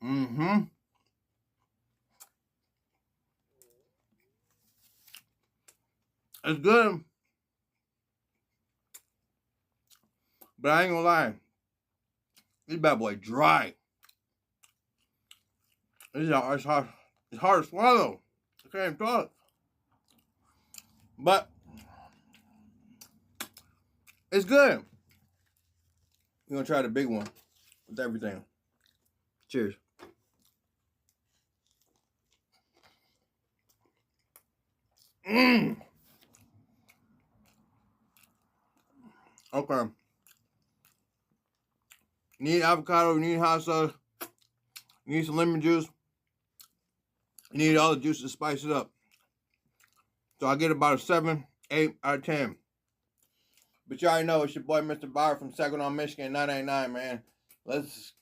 Mm-hmm. It's good. But I ain't gonna lie. This bad boy dry. It's hard. It's hard to swallow. I can't even talk. But it's good. We're gonna try the big one with everything. Cheers. Mmm. Okay. You need avocado, you need hot sauce, you need some lemon juice, you need all the juice to spice it up. So I get about a 7, 8 out of 10. But you already know it's your boy Mr. Viral from Saginaw, Michigan, 989, man. Let's